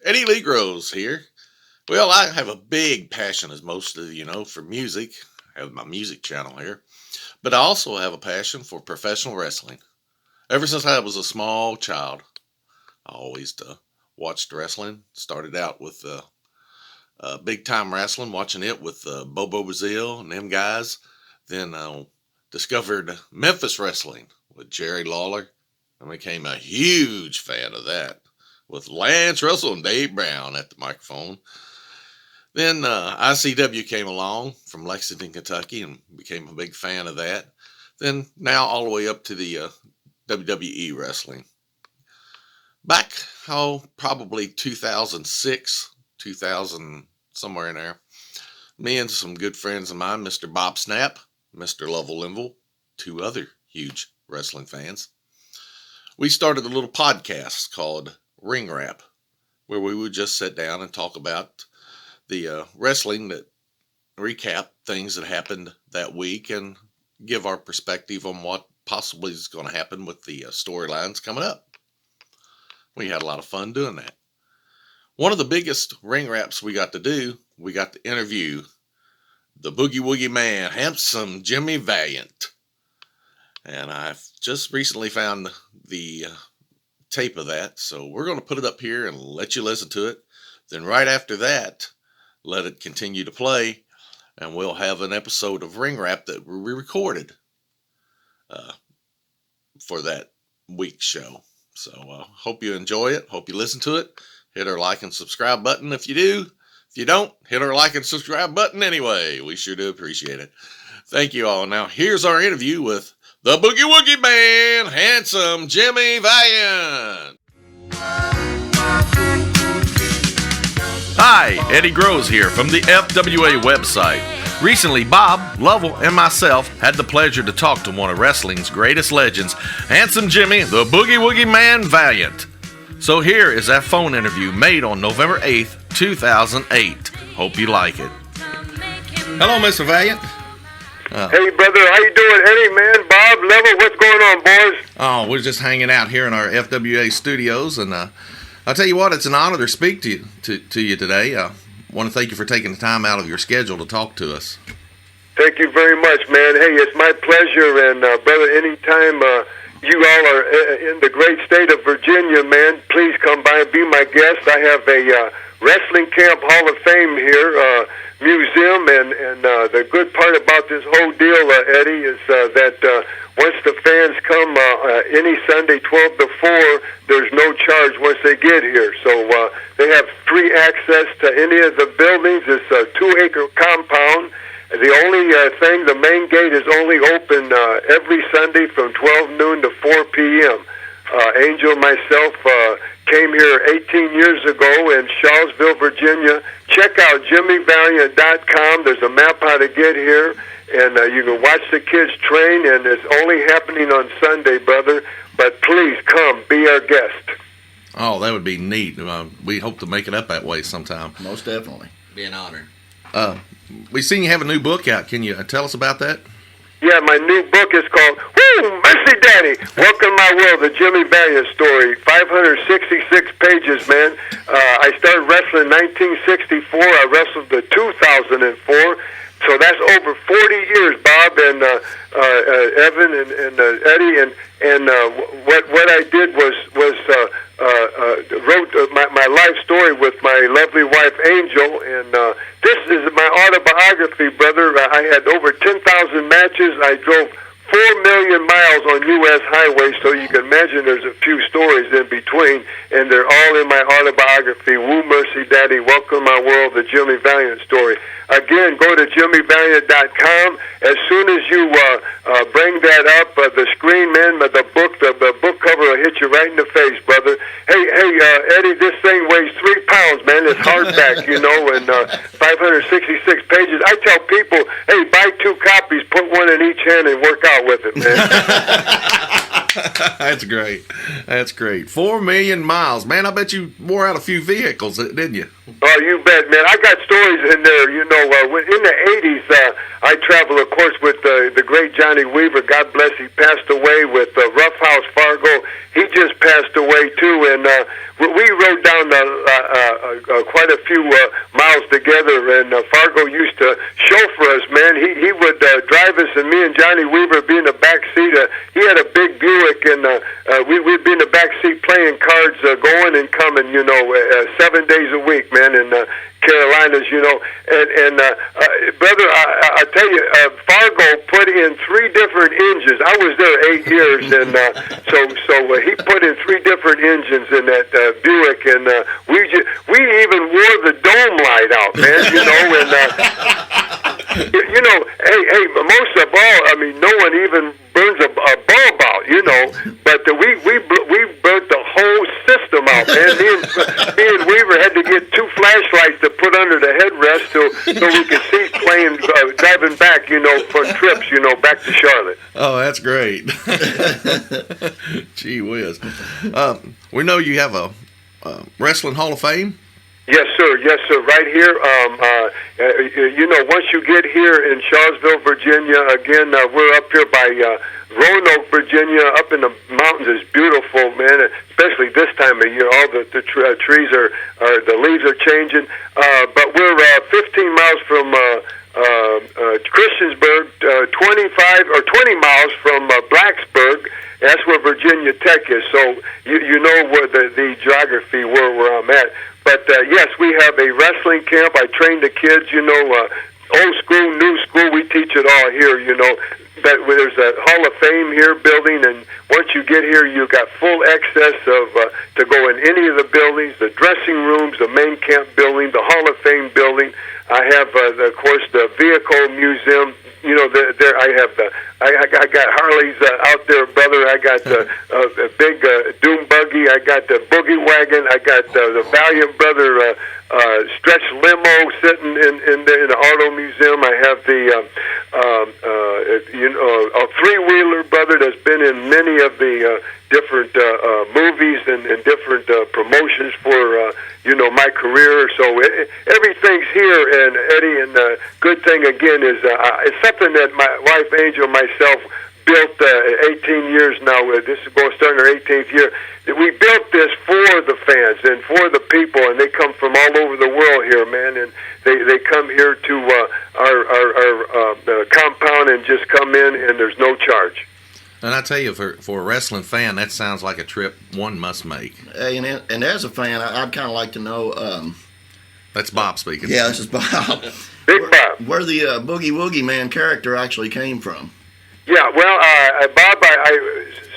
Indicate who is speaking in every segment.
Speaker 1: Eddie Lee Grows here. Well, I have a big passion, as most of you know, for music. I have my music channel here. But I also have a passion for professional wrestling. Ever since I was a small child, I always watched wrestling. Started out with big time wrestling, watching it with Bobo Brazil and them guys. Then discovered Memphis wrestling with Jerry Lawler. I became a huge fan of that with Lance Russell and Dave Brown at the microphone. Then ICW came along from Lexington, Kentucky, and became a big fan of that. Then now all the way up to the WWE wrestling. Back, probably 2006, 2000, somewhere in there, me and some good friends of mine, Mr. Bob Snapp, Mr. Lovell Linville, two other huge wrestling fans, we started a little podcast called Ring Rap, where we would just sit down and talk about the wrestling, that recap things that happened that week and give our perspective on what possibly is going to happen with the storylines coming up. We had a lot of fun doing that. One of the biggest ring raps we got to do, we got to interview the Boogie Woogie man, handsome Jimmy Valiant. And I've just recently found the tape of that, so we're going to put it up here and let you listen to it. Then right after that, let it continue to play, and we'll have an episode of Ring Rap that we recorded for that week's show. So hope you enjoy it. Hope you listen to it. Hit our like and subscribe button if you do. If you don't, hit our like and subscribe button anyway. We sure do appreciate it. Thank you all. Now here's our interview with the Boogie Woogie Man, handsome Jimmy Valiant. Hi, Eddie Grows here from the FWA website. Recently, Bob, Lovell, and myself had the pleasure to talk to one of wrestling's greatest legends, handsome Jimmy, the Boogie Woogie Man Valiant. So here is that phone interview made on November 8th, 2008. Hope you like it. Hello, Mr. Valiant.
Speaker 2: Hey, brother, how you doing? Eddie, man, Bob, Lovell, what's going on, boys?
Speaker 1: Oh, we're just hanging out here in our FWA studios, and I'll tell you what, it's an honor to speak to you today. I want to thank you for taking the time out of your schedule to talk to us.
Speaker 2: Thank you very much, man. Hey, it's my pleasure, and brother, anytime you all are in the great state of Virginia, man, please come by and be my guest. I have a Wrestling Camp Hall of Fame here, museum, and the good part about this whole deal, Eddie, is that once the fans come any Sunday 12 to 4, there's no charge once they get here. So they have free access to any of the buildings. It's a 2-acre compound. The only thing, the main gate is only open every Sunday from 12 noon to 4 p.m. Angel and myself came here 18 years ago in Shawsville, Virginia. Check out JimmyValiant.com. There's a map how to get here, and you can watch the kids train, and it's only happening on Sunday, brother. But please come, be our guest.
Speaker 1: Oh, that would be neat. We hope to make it up that way sometime.
Speaker 3: Most definitely. Be an honor.
Speaker 1: We've seen you have a new book out. Can you tell us about that?
Speaker 2: Yeah, my new book is called Woo, Mercy Daddy, Welcome to My World, the Jimmy Valiant story. 566 pages, man. I started wrestling in 1964. I wrestled to 2004. So that's over 40 years, Bob and Evan and Eddie. And what I did was wrote my life story with my lovely wife, Angel. And this is my autobiography, brother. I had over 10,000 matches. I drove 4 million miles on U.S. highways, so you can imagine there's a few stories in between, and they're all in my autobiography, Woo Mercy Daddy, Welcome to My World, the Jimmy Valiant story. Again, go to JimmyValiant.com. As soon as you bring that up, the screen, man, the book cover will hit you right in the face, brother. Hey, Eddie, this thing weighs 3 pounds, man. It's hardback, you know, and 566 pages. I tell people, hey, buy 2 copies, put one in each hand, and work out with it, man.
Speaker 1: That's great. That's great. 4 million miles. Man, I bet you wore out a few vehicles, didn't you?
Speaker 2: Oh, you bet, man. I got stories in there. In the 80s, I traveled, of course, with the great Johnny Weaver. God bless. He passed away with Rough House Fargo. He just passed away, too. And we rode down quite a few miles together, and Fargo used to chauffeur us, man. He would drive us, and me and Johnny Weaver be in the back seat. He had a big Buick, and we'd be in the back seat playing cards, going and coming, 7 days a week, man, in Carolinas, and brother, I tell you, Fargo put in 3 different engines. I was there 8 years, and so he put in 3 different engines in that Buick, and we even wore the dome light out, man, and hey, most of all, I mean, no one even burns a bulb out, but we burnt the whole system out, man. Me and Weaver had to get 2 flashlights to put under the headrest so we could see playing, driving back, for trips, back to Charlotte.
Speaker 1: Oh, that's great. Gee whiz. We know you have a Wrestling Hall of Fame.
Speaker 2: Yes, sir. Yes, sir. Right here. Once you get here in Charlottesville, Virginia, again, we're up here by Roanoke, Virginia, up in the mountains. Is beautiful, man. Especially this time of year, all the trees the leaves are changing. But we're 15 miles from Christiansburg, 25 or 20 miles from Blacksburg. That's where Virginia Tech is. So you know where the geography where I'm at. But yes, we have a wrestling camp. I train the kids, old school, new school. We teach it all here, That there's a Hall of Fame here building, and once you get here, you got full access to go in any of the buildings, the dressing rooms, the main camp building, the Hall of Fame building. I have, of course, the vehicle museum. There I have I got Harleys out there, brother. I got a big Doom buggy. I got the Boogie wagon. I got the Valiant brother stretch limo sitting in the auto museum. I have the a 3-wheeler, brother, that's been in many of the different movies and different promotions for my career. So everything's here, and Eddie. And the good thing again is it's something that my wife Angel and myself built 18 years now. This is going to start in our 18th year. We built this for the fans and for the people, and they come from all over the world here, man. And they come here to our compound and just come in, and there's no charge.
Speaker 1: And I tell you, for a wrestling fan, that sounds like a trip one must make.
Speaker 4: Hey, and as a fan, I'd kind of like to know.
Speaker 1: That's Bob speaking.
Speaker 4: Yeah, this is Bob.
Speaker 2: Big Bob.
Speaker 4: Where the Boogie Woogie Man character actually came from.
Speaker 2: Yeah, well, Bob, I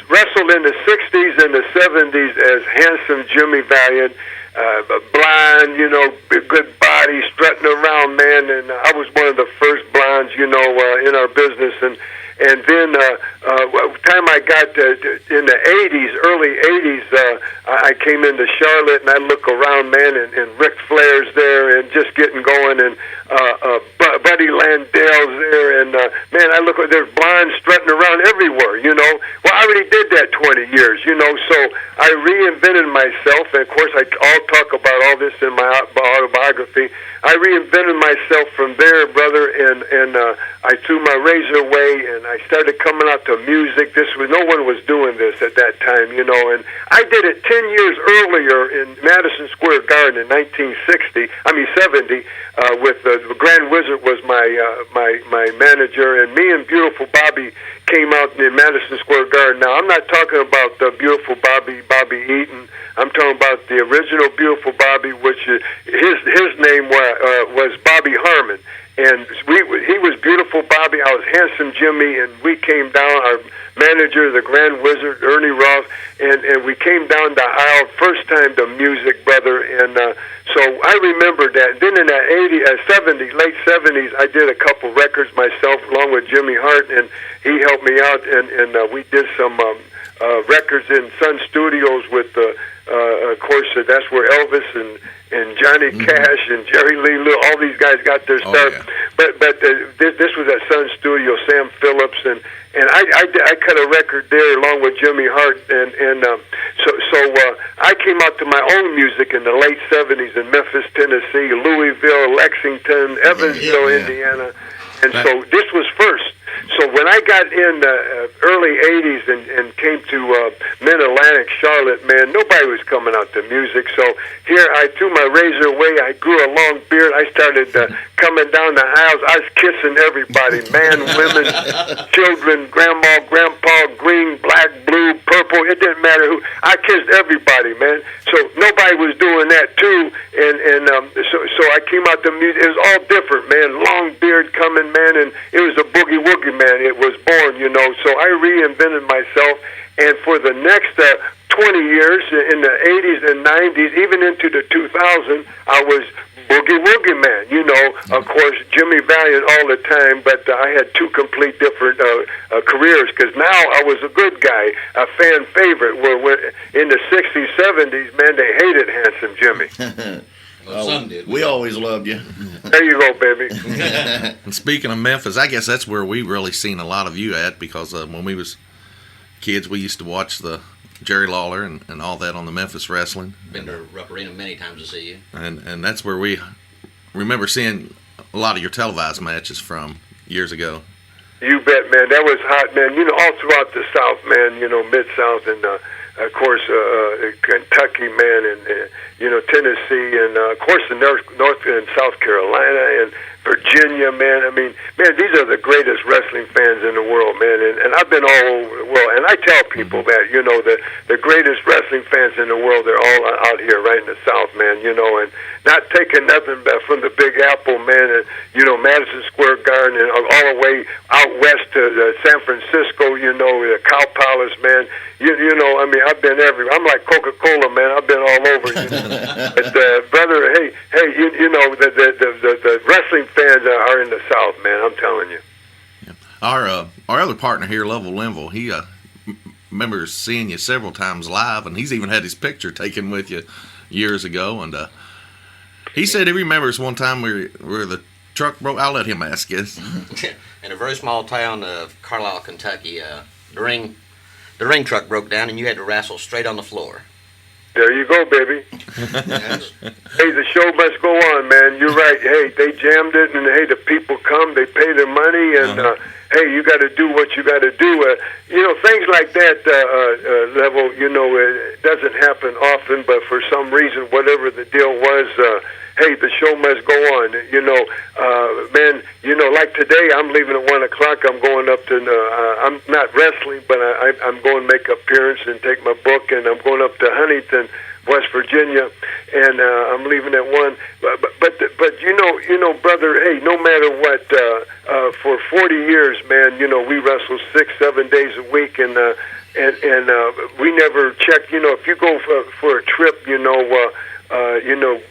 Speaker 2: wrestled in the 60s and the 70s as handsome Jimmy Valiant, blind, good body, strutting around, man, and I was one of the first blondes, in our business, and then time I got in the 80s, early 80s, I came into Charlotte, and I look around, man, and Ric Flair's there, and just getting going, and Buddy Landell's there, and man, I look, there's blondes strutting around everywhere, Well, I already did that 20 years, so I reinvented myself, and of course, I'll talk about all this in my autobiography. I reinvented myself from there, brother, and I threw my razor away, and I started coming out to music. No one was doing this at that time, and I did it 10 years earlier in Madison Square Garden in 70, with the Grand Wizard was my manager, and me and Beautiful Bobby came out in Madison Square Garden. Now, I'm not talking about the Beautiful Bobby Eaton. I'm talking about the original Beautiful Bobby, which his name was Bobby Harmon. And he was Beautiful Bobby. I was Handsome Jimmy, and we came down, our manager, the Grand Wizard, Ernie Roth, and we came down the aisle, first time to music, brother. And so I remember that. Then in the late 70s, I did a couple records myself, along with Jimmy Hart, and he helped me out, and we did some records in Sun Studios with, of course, that's where Elvis and Johnny Cash and Jerry Lee Lewis, all these guys got their start.
Speaker 1: Yeah.
Speaker 2: this was at Sun Studio, Sam Phillips, and I cut a record there along with Jimmy Hart, and so I came out to my own music in the late '70s in Memphis, Tennessee, Louisville, Lexington, Evansville, Indiana, and so this was first. So when I got in the early '80s and came to Mid-Atlantic, Charlotte, man, nobody was coming out to music. So here I threw my razor away. I grew a long beard. I started coming down the aisles. I was kissing everybody, man, women, children, grandma, grandpa, green, black, blue, purple. It didn't matter who. I kissed everybody, man. So nobody was doing that too. And so I came out to music. It was all different, man. Long beard coming, man, and it was a boogie woogie, man. It was born, you know. So I reinvented myself, and for the next 20 years, in the 80s and 90s, even into the 2000s, I was boogie woogie man. You know, of course, Jimmy Valiant all the time, but I had two complete different careers, because now I was a good guy, a fan favorite. Where in the 60s, 70s, man, they hated Handsome Jimmy.
Speaker 3: Well, some did.
Speaker 4: We always loved you.
Speaker 2: There you go, baby.
Speaker 1: And speaking of Memphis, I guess that's where we really seen a lot of you at, because when we was kids, we used to watch the Jerry Lawler and all that on the Memphis Wrestling.
Speaker 3: Been to Rupp Arena many times to see you.
Speaker 1: And that's where we remember seeing a lot of your televised matches from years ago.
Speaker 2: You bet, man. That was hot, man. You know, all throughout the South, man, you know, Mid-South and, of course, Kentucky, man, and you know, Tennessee, and, of course, the North and South Carolina, and Virginia, man. I mean, man, these are the greatest wrestling fans in the world, man. And I've been all over the world. And I tell people that, you know, the greatest wrestling fans in the world, they're all out here right in the South, man, you know, and not taking nothing from the Big Apple, man, and, you know, Madison Square Garden, and all the way out west to San Francisco, you know, the Cow Palace, man. You know, I mean, I've been everywhere. I'm like Coca-Cola, man. I've been all over. You know? But, brother, hey, you know, the wrestling fans are in the South, man. I'm telling you.
Speaker 1: Yeah. Our other partner here, Lovell Linville, he remembers seeing you several times live, and he's even had his picture taken with you years ago. And he said he remembers one time where the truck broke. I'll let him ask you.
Speaker 3: In a very small town of Carlisle, Kentucky, the ring truck broke down, and you had to wrestle straight on the floor.
Speaker 2: There you go, baby.
Speaker 3: Yes.
Speaker 2: Hey, the show must go on, man. You're right. Hey, they jammed it, and hey, the people come, they pay their money, and hey, you got to do what you got to do. You know, things like that level, you know, it doesn't happen often, but for some reason, whatever the deal was, hey, the show must go on. You know, man, you know, like today, I'm leaving at 1 o'clock. I'm going up to, I'm not wrestling, but I'm going to make an appearance and take my book, and I'm going up to Huntington, West Virginia, and I'm leaving at 1. But you know, brother, hey, no matter what, for 40 years, man, you know, we wrestle 6-7 days a week, and we never check. You know, if you go for a trip, you know,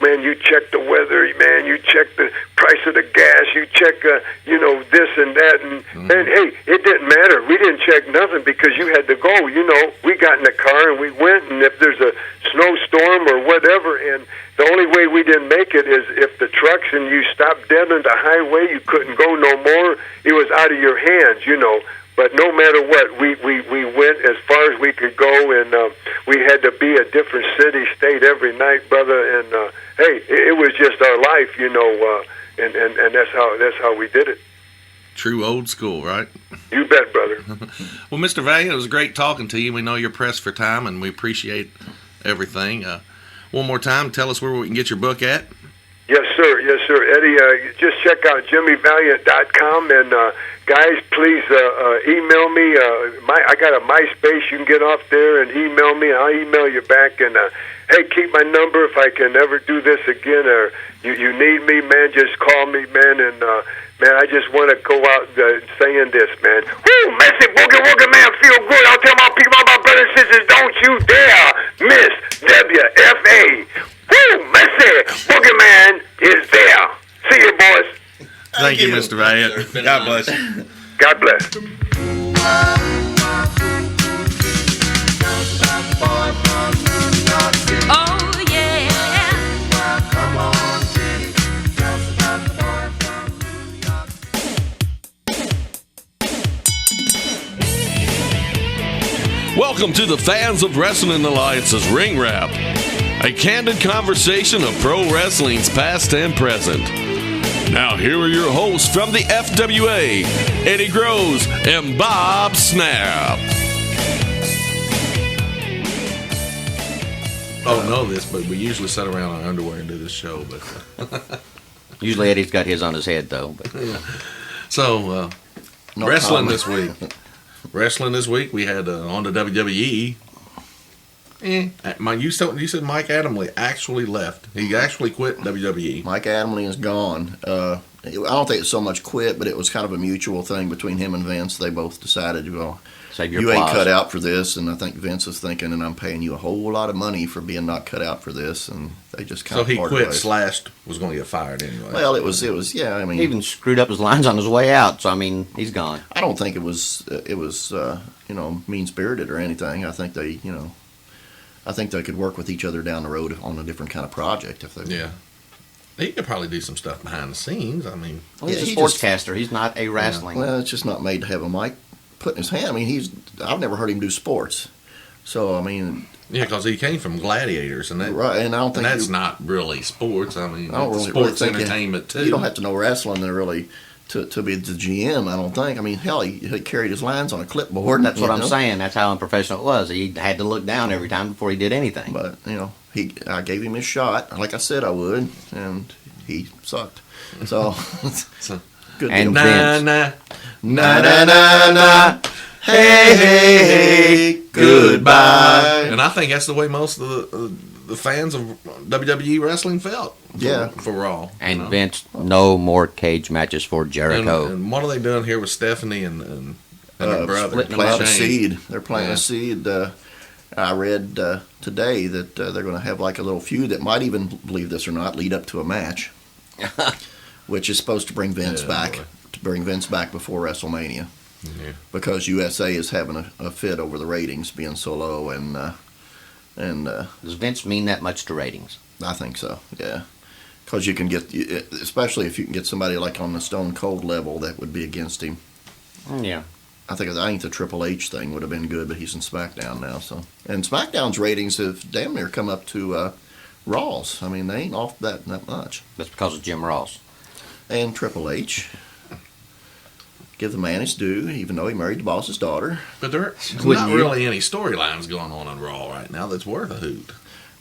Speaker 2: man, you check the weather, man, you check the price of the gas, you check, you know, this and that, and man, hey, it didn't matter. We didn't check nothing because you had to go. You know, we got in the car and we went, and if there's a snowstorm or whatever, and the only way we didn't make it is if the trucks and you stopped dead on the highway, you couldn't go no more. It was out of your hands, you know. But no matter what, we went as far as we could go, and we had to be a different city, state every night, brother. And hey, it was just our life, you know, and that's how we did it.
Speaker 1: True old school, right?
Speaker 2: You bet, brother.
Speaker 1: Well, Mr. Valiant, it was great talking to you. We know you're pressed for time, and we appreciate everything. One more time, tell us where we can get your book at.
Speaker 2: Yes, sir. Yes, sir. Eddie, just check out JimmyValiant.com, and guys, please email me. I got a MySpace. You can get off there and email me. I'll email you back. And hey, keep my number if I can ever do this again, or you need me, man. Just call me, man. And man, I just want to go out saying this, man. Woo, messy boogie woogie, man, feel good. I'll tell my people, my brothers and sisters, don't you dare miss WFA. Woo, messy boogie man is there. See you, boys.
Speaker 1: Thank you, Mr. Valiant.
Speaker 3: God bless.
Speaker 2: God bless.
Speaker 5: Welcome to the Fans of Wrestling Alliance's Ring Wrap, a candid conversation of pro wrestling's past and present. Now here are your hosts from the FWA, Eddie Groves and Bob Snapp.
Speaker 1: I don't know this, but we usually sit around in our underwear and do this show. But
Speaker 3: Usually Eddie's got his on his head, though. But.
Speaker 1: So,
Speaker 4: No
Speaker 1: wrestling
Speaker 4: comment.
Speaker 1: this week. Wrestling this week, we had on the WWE. You said Mike Adamle actually left. He actually quit WWE.
Speaker 4: Mike Adamle is gone. I don't think it's so much quit, but it was kind of a mutual thing between him and Vince. They both decided, well,
Speaker 3: Save your
Speaker 4: you ain't
Speaker 3: applause.
Speaker 4: cut out for this, and I think Vince is thinking, and I'm paying you a whole lot of money for being not cut out for this, and they just kind
Speaker 1: So
Speaker 4: of
Speaker 1: he
Speaker 4: parted
Speaker 1: quit,
Speaker 4: ways.
Speaker 1: slashed, was going to get fired anyway.
Speaker 4: Well, it was, yeah. I mean,
Speaker 3: He even screwed up his lines on his way out, so I mean, he's gone.
Speaker 4: I don't think it was mean spirited or anything. I think they, I think they could work with each other down the road on a different kind of project if they.
Speaker 1: Yeah. He could probably do some stuff behind the scenes. I mean,
Speaker 3: Well, he's
Speaker 4: Yeah,
Speaker 3: a
Speaker 4: he
Speaker 3: sportscaster. He's not a wrestling.
Speaker 4: Well, it's just not made to have a mic put in his hand. I mean, I've never heard him do sports. So, I mean,
Speaker 1: yeah, because he came from Gladiators, and
Speaker 4: right, and I don't think
Speaker 1: that's not really sports. I mean,
Speaker 4: I don't
Speaker 1: it's
Speaker 4: really
Speaker 1: sports
Speaker 4: think
Speaker 1: entertainment too.
Speaker 4: You don't have to know wrestling to really to be the GM. I don't think. I mean, hell, he carried his lines on a clipboard.
Speaker 3: That's what
Speaker 4: you
Speaker 3: I'm
Speaker 4: know.
Speaker 3: saying. That's how unprofessional it was. He had to look down every time before he did anything.
Speaker 4: But I gave him his shot, like I said I would, and he sucked. So,
Speaker 1: So-
Speaker 4: good
Speaker 3: And
Speaker 4: deal.
Speaker 3: Vince.
Speaker 4: Na na na na. Hey hey hey. Goodbye.
Speaker 1: And I think that's the way most of the fans of WWE wrestling felt. For Raw.
Speaker 3: And
Speaker 1: you know?
Speaker 3: Vince, no more cage matches for Jericho.
Speaker 1: And what are they doing here with Stephanie and her brother?
Speaker 3: splitting them
Speaker 4: Plant
Speaker 3: up.
Speaker 4: a seed. They're planting
Speaker 1: Yeah.
Speaker 4: a seed. I read today that they're going to have like a little feud that might even, believe this or not, lead up to a match, which is supposed to bring Vince
Speaker 1: Yeah,
Speaker 4: back.
Speaker 1: boy.
Speaker 4: To bring Vince back before WrestleMania,
Speaker 1: Yeah.
Speaker 4: because USA is having a fit over the ratings being so low, and
Speaker 3: Does Vince mean that much to ratings?
Speaker 4: I think so. Yeah, because you can get, especially if you can get somebody like on the Stone Cold level that would be against him.
Speaker 3: Yeah.
Speaker 4: I think the Triple H thing would have been good, but he's in SmackDown now. So, and SmackDown's ratings have damn near come up to Raw's. I mean, they ain't off that much.
Speaker 3: That's because of Jim Ross.
Speaker 4: And Triple H, give the man his due, even though he married the boss's daughter.
Speaker 1: But there's
Speaker 3: Wouldn't
Speaker 1: not
Speaker 3: you?
Speaker 1: really any storylines going on Raw right now that's worth a hoot.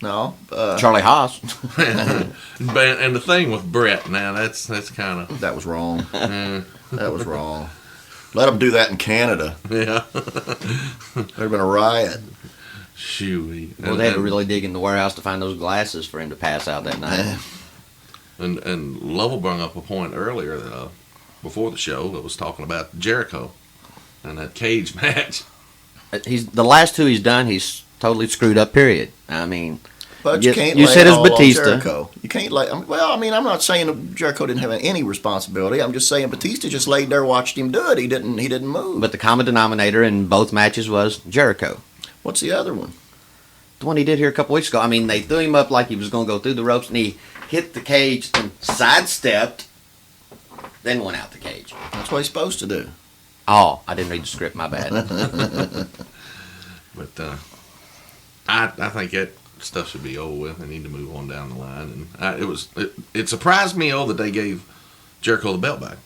Speaker 4: No,
Speaker 3: Charlie Haas.
Speaker 1: And the thing with Brett, now that's kind of
Speaker 4: that was wrong. That was wrong. Let them do that in Canada.
Speaker 1: yeah.
Speaker 4: There'd have been a riot.
Speaker 1: Shooey.
Speaker 3: Well, they had to really dig in the warehouse to find those glasses for him to pass out that night.
Speaker 1: And Lovell brought up a point earlier that, before the show that was talking about Jericho and that cage match.
Speaker 3: The last two he's done, he's totally screwed up. Period. I mean,
Speaker 4: But
Speaker 3: You-
Speaker 4: you can't.
Speaker 3: you
Speaker 4: lay
Speaker 3: said
Speaker 4: it
Speaker 3: it's
Speaker 4: all on
Speaker 3: Batista.
Speaker 4: Jericho. You can't lay. Well, I mean, I'm not saying Jericho didn't have any responsibility. I'm just saying Batista just laid there, watched him do it. He didn't move.
Speaker 3: but the common denominator in both matches was Jericho.
Speaker 4: What's the other one?
Speaker 3: The one he did here a couple weeks ago. I mean, they threw him up like he was going to go through the ropes, and he hit the cage and sidestepped, then went out the cage.
Speaker 4: That's what he's supposed to do.
Speaker 3: Oh, I didn't read the script. My bad.
Speaker 1: But I think that stuff should be over with. They need to move on down the line. And it surprised me that they gave Jericho the belt back.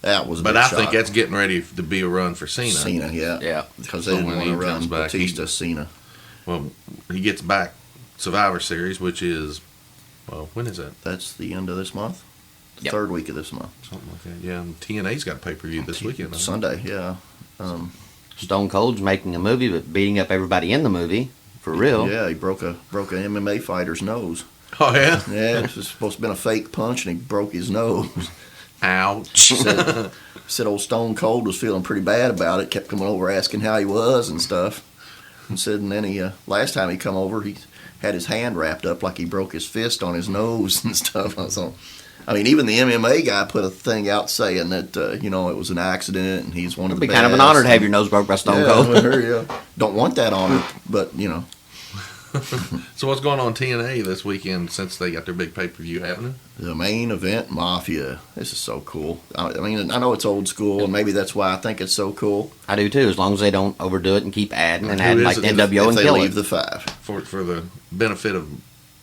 Speaker 4: That was. A
Speaker 1: But
Speaker 4: big
Speaker 1: I think
Speaker 4: shock.
Speaker 1: that's getting ready to be a run for Cena.
Speaker 4: Cena, yeah,
Speaker 3: Yeah.
Speaker 4: because they
Speaker 1: So
Speaker 4: didn't
Speaker 1: when
Speaker 4: want
Speaker 1: he
Speaker 4: to run
Speaker 1: comes back,
Speaker 4: Batista, Cena.
Speaker 1: Well, he gets back Survivor Series, which is, well, when is that?
Speaker 4: That's the end of this month.
Speaker 3: Yep.
Speaker 4: Third week of this month.
Speaker 1: Something like that. Yeah, and TNA's got a pay-per-view this weekend. I think.
Speaker 4: Sunday, yeah.
Speaker 3: Stone Cold's making a movie, but beating up everybody in the movie for real.
Speaker 4: Yeah, he broke a MMA fighter's nose.
Speaker 1: Oh, yeah?
Speaker 4: Yeah, it was supposed to have been a fake punch, and he broke his nose.
Speaker 1: Ouch.
Speaker 4: Said old Stone Cold was feeling pretty bad about it. Kept coming over asking how he was and stuff. And said, and then last time he come over, he had his hand wrapped up like he broke his fist on his nose and stuff. So, I mean, even the MMA guy put a thing out saying that it was an accident and he's one of
Speaker 3: It'd
Speaker 4: the
Speaker 3: be kind of an
Speaker 4: best.
Speaker 3: honor to have your nose broke by Stone
Speaker 4: Yeah,
Speaker 3: Cold.
Speaker 4: well, yeah. Don't want that honor, but
Speaker 5: So what's going on TNA this weekend since they got their big pay-per-view happening?
Speaker 4: The Main Event Mafia. This is so cool. I mean, I know it's old school, and maybe that's why I think it's so cool.
Speaker 3: I do too, as long as they don't overdo it and keep adding and
Speaker 5: Who
Speaker 3: adding
Speaker 5: is
Speaker 3: like
Speaker 5: it?
Speaker 3: the NWO
Speaker 4: If
Speaker 3: and
Speaker 4: they
Speaker 3: kill
Speaker 4: leave
Speaker 3: it.
Speaker 4: the 5.
Speaker 5: For the benefit of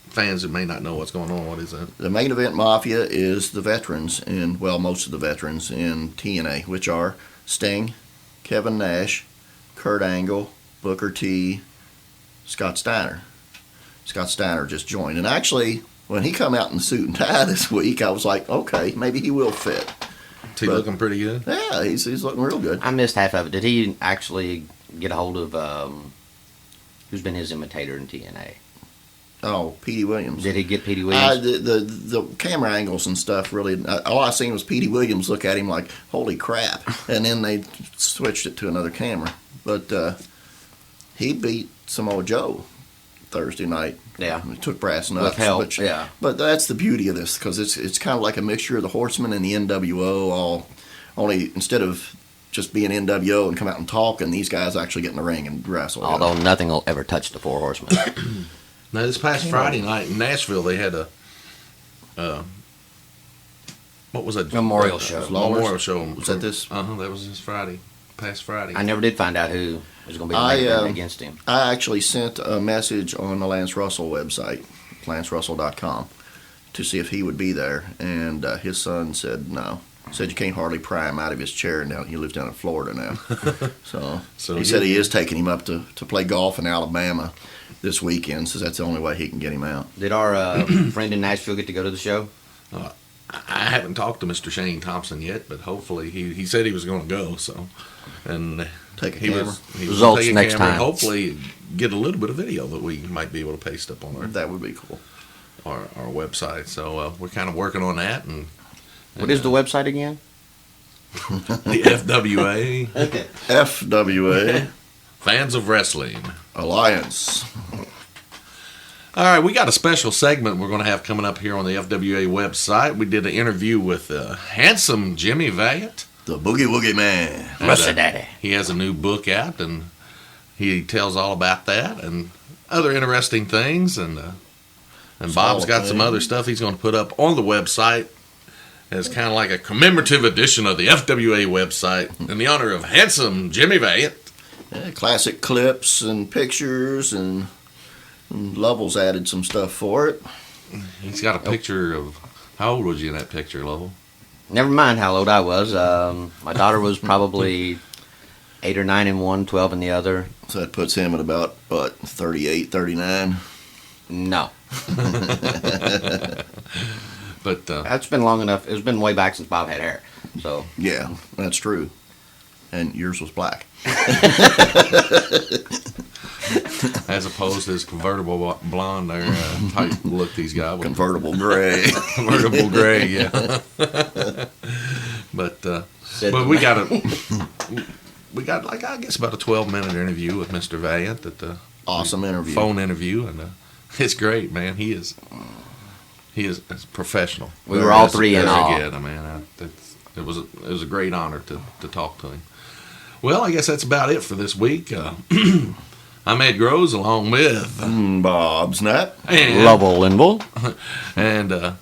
Speaker 5: fans that may not know what's going on, what is that?
Speaker 4: The Main Event Mafia is the veterans most of the veterans in TNA, which are Sting, Kevin Nash, Kurt Angle, Booker T, Scott Steiner. Scott Steiner just joined. And actually, when he come out in suit and tie this week, I was like, okay, maybe he will fit.
Speaker 5: Is he looking pretty good?
Speaker 4: Yeah, he's looking real good.
Speaker 3: I missed half of it. Did he actually get a hold of who's been his imitator in TNA?
Speaker 4: Oh, Petey Williams.
Speaker 3: Did he get Petey Williams?
Speaker 4: The camera angles and stuff really. All I seen was Petey Williams look at him like, "Holy crap!" And then they switched it to another camera. But he beat Samoa Joe Thursday night.
Speaker 3: Yeah.
Speaker 4: He took brass
Speaker 3: With
Speaker 4: knucks.
Speaker 3: help, yeah.
Speaker 4: But that's the beauty of this because it's kind of like a mixture of the Horsemen and the NWO. All only instead of just being NWO and come out and talk, and these guys actually get in the ring and wrestle.
Speaker 3: Although nothing will ever touch the Four Horsemen.
Speaker 5: Now, this past Friday night in Nashville, they had a what was it?
Speaker 3: Memorial show.
Speaker 5: Memorial show.
Speaker 4: Was that this?
Speaker 5: That was this Friday, past Friday.
Speaker 3: I never did find out who was going to be
Speaker 4: I,
Speaker 3: the main against him.
Speaker 4: I actually sent a message on the Lance Russell website, lancerussell.com, to see if he would be there, and his son said no. Said you can't hardly pry him out of his chair now. He lives down in Florida now. So he said he is taking him up to play golf in Alabama this weekend, so that's the only way he can get him out.
Speaker 3: Did our friend in Nashville get to go to the show?
Speaker 5: I haven't talked to Mr. Shane Thompson yet, but hopefully he said he was going to go. So, and
Speaker 4: Take a
Speaker 5: he
Speaker 4: camera.
Speaker 5: was
Speaker 3: Results
Speaker 5: take a
Speaker 3: next
Speaker 5: camera and
Speaker 3: time.
Speaker 5: hopefully get a little bit of video that we might be able to paste up on
Speaker 4: That would be cool.
Speaker 5: our website. So we're kind of working on that, and
Speaker 3: What is the website again?
Speaker 5: the FWA
Speaker 4: FWA
Speaker 5: Fans of Wrestling.
Speaker 4: Alliance.
Speaker 5: All right, we got a special segment we're going to have coming up here on the FWA website. We did an interview with handsome Jimmy Valiant.
Speaker 4: The Boogie Woogie Man.
Speaker 5: And,
Speaker 3: Rusty Daddy.
Speaker 5: He has a new book out, and he tells all about that and other interesting things. And Bob's got some other stuff he's going to put up on the website as kind of like a commemorative edition of the FWA website in the honor of handsome Jimmy Valiant.
Speaker 4: Yeah, classic clips and pictures, and Lovell's added some stuff for it.
Speaker 5: He's got a picture of, how old was you in that picture, Lovell?
Speaker 3: Never mind how old I was. My daughter was probably 8 or 9 in one, 12 in the other.
Speaker 4: So that puts him at about, 38, 39?
Speaker 3: No.
Speaker 5: But
Speaker 3: That's been long enough. It's been way back since Bob had hair. So
Speaker 4: Yeah, that's true. And yours was black.
Speaker 5: as opposed to his convertible blonde there type look these guys with.
Speaker 4: Convertible gray.
Speaker 5: Convertible gray, yeah. But we got like I guess about a 12-minute interview with Mr. Valiant at the
Speaker 4: Awesome interview.
Speaker 5: phone interview, and it's great, man. He is professional.
Speaker 3: We were all three in
Speaker 5: Very
Speaker 3: awe.
Speaker 5: good. I mean, it was a great honor to talk to him. Well, I guess that's about it for this week. I'm Ed Groves, along with
Speaker 4: Bob Snapp.
Speaker 5: and
Speaker 3: Lovell, Linville.
Speaker 5: and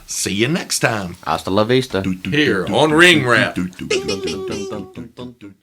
Speaker 5: see you next time
Speaker 3: Hasta la vista.
Speaker 5: here on Ring Wrap.
Speaker 3: Dun, dun, dun, dun, dun, dun.